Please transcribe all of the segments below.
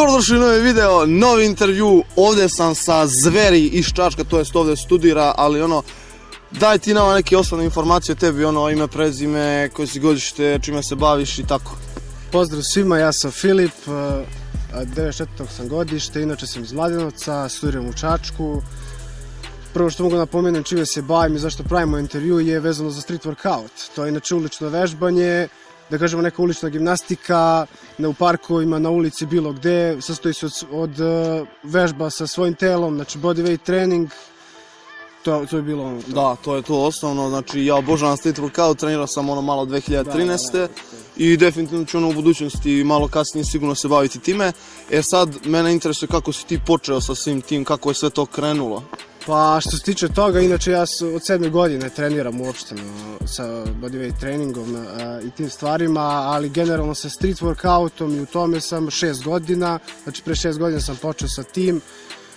Dobrodošli u novi video, novi intervju. Ovdje sam sa Zveri iz Čačka, to jest ovdje studira, ali daj ti nama neke osnovne informacije o tebi, ime, prezime, koje si godište, čime se baviš i tako. Pozdrav svima, ja sam Filip, 94. sam godište, inače sam iz Mladenovca, studiram u Čačku. Prvo što mogu napomenem čime se bavim i zašto pravimo intervju je vezano za street workout. To je inače ulično vežbanje, da kažemo neka ulična gimnastika, u parkovima, na ulici, bilo gde. Sastoji se od vežba sa svojim telom, znači body weight trening. To je bilo ono to. Da, to je to osnovno, znači ja obožavam street workout, trenirao sam malo 2013. I definitivno ću u budućnosti malo kasnije sigurno se baviti time. Sad mene interesuje kako si ti počeo sa svim tim, kako je sve to krenulo. Pa što se tiče toga, inače ja od 7. godine treniram uopšte sa body weight treningom i tim stvarima, ali generalno sa street workoutom i u tome sam 6 godina, znači pre 6 godina sam počeo sa tim.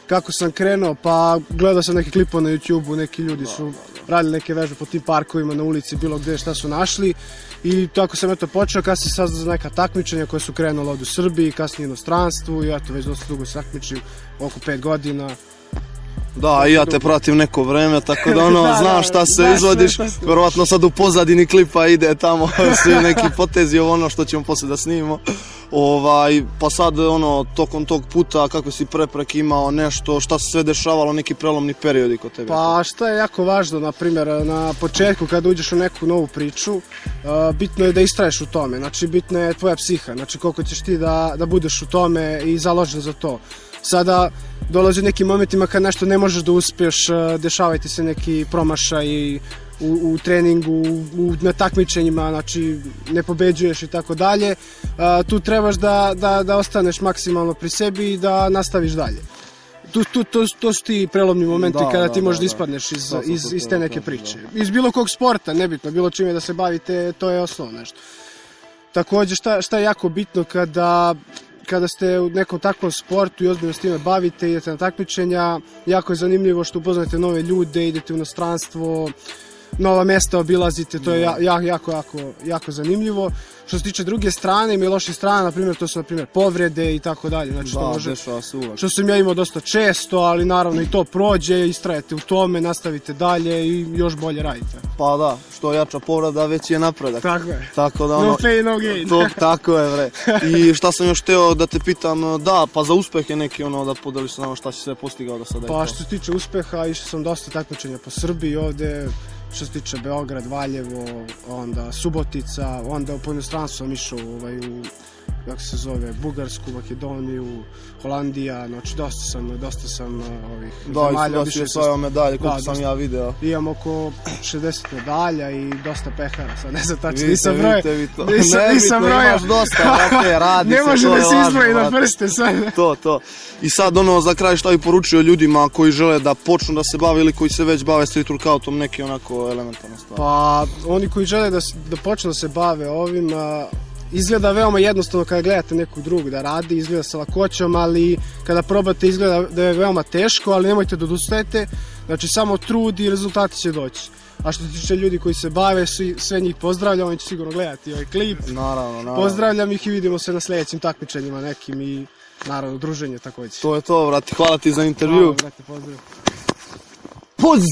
Kako sam krenuo, pa gledao sam neke klipove na YouTube-u, neki ljudi su radili neke vežbe po tim parkovima, na ulici, bilo gde šta su našli. I tako sam počeo, kasnije saznao za neka takmičenja koja su krenula ovdje u Srbiji, kasnije u inostranstvu i eto već dosta dugo se takmičim, oko 5 godina. Da, i ja te pratim neko vreme, tako da znam šta se izvodiš, verovatno sad u pozadini klipa ide tamo svi neki potezi, što ćemo poslije da snimimo. Pa sad tokom tog puta kako si preprek imao nešto, šta se sve dešavalo, neki prelomni periodi kod tebe? Pa šta je jako važno, na primjer, na početku kada uđeš u neku novu priču, bitno je da istraješ u tome, znači bitna je tvoja psiha, znači koliko ćeš ti da budeš u tome i založen za to. Sada dolazi u nekim momentima kad nešto ne možeš da uspješ, dešavaju ti se neki promašaj u treningu, na takmičenjima, znači ne pobeđuješ i tako dalje. Tu trebaš da ostaneš maksimalno pri sebi i da nastaviš dalje. To su ti prelomni momenti kada ti možeš da ispadneš iz te neke priče. Iz bilo kog sporta, nebitno, bilo čime da se bavite, to je osnovno nešto. Također šta je jako bitno kada ste u nekom takvom sportu i ozbiljno s time bavite, idete na takmičenja, jako je zanimljivo što upoznate nove ljude, idete u inostranstvo, nova mesta obilazite, to je jako zanimljivo. Što se tiče druge strane, ima i loših strana, na primjer, to su povrede i tako dalje. Znači, što sam ja imao dosta često, ali naravno i to prođe, istrajete u tome, nastavite dalje i još bolje radite. Pa da, što jača povreda, već je napredak. Tako je. No pain, no gain. Tako je, bre. I šta sam još hteo da te pitam, pa za uspehe neki, da podeliš sa nama šta si sve postigao do sada? Pa što se tiče uspeha, išao sam dosta takmičenja po Srbiji ovde, što se tiče Beograd, Valjevo, onda Subotica, onda po inostranstvu sam išao kako se zove, Bugarsku, Makedoniju, Holandija, znači dosta sam ovih zemalja. Da, si osvajao medalje, koliko sam ja video. Imam oko 60 medalja i dosta pehara, sad ne znam tačno, nisam broj. Nisam broj. Imaš dosta, radi se, ne može da se izdvoji na prste sad. To. I sad za kraj šta bi poručio ljudima koji žele da počnu da se bave ili koji se već bave street workoutom, neki onako elementarna stvar? Pa oni koji žele da počnu da se bave ovim, izgleda veoma jednostavno kada gledate nekog drugog da radi, izgleda sa lakoćom, ali kada probate izgleda da je veoma teško, ali nemojte da odustajete, znači samo trud i rezultati će doći. A što se tiče ljudi koji se bave, sve njih pozdravljam, oni će sigurno gledati ovaj klip. Naravno. Pozdravljam ih i vidimo se na sljedećim takmičenjima nekim i naravno druženje također. To je to, vrati, hvala ti za intervju. Hvala, vrati, pozdrav. Poz!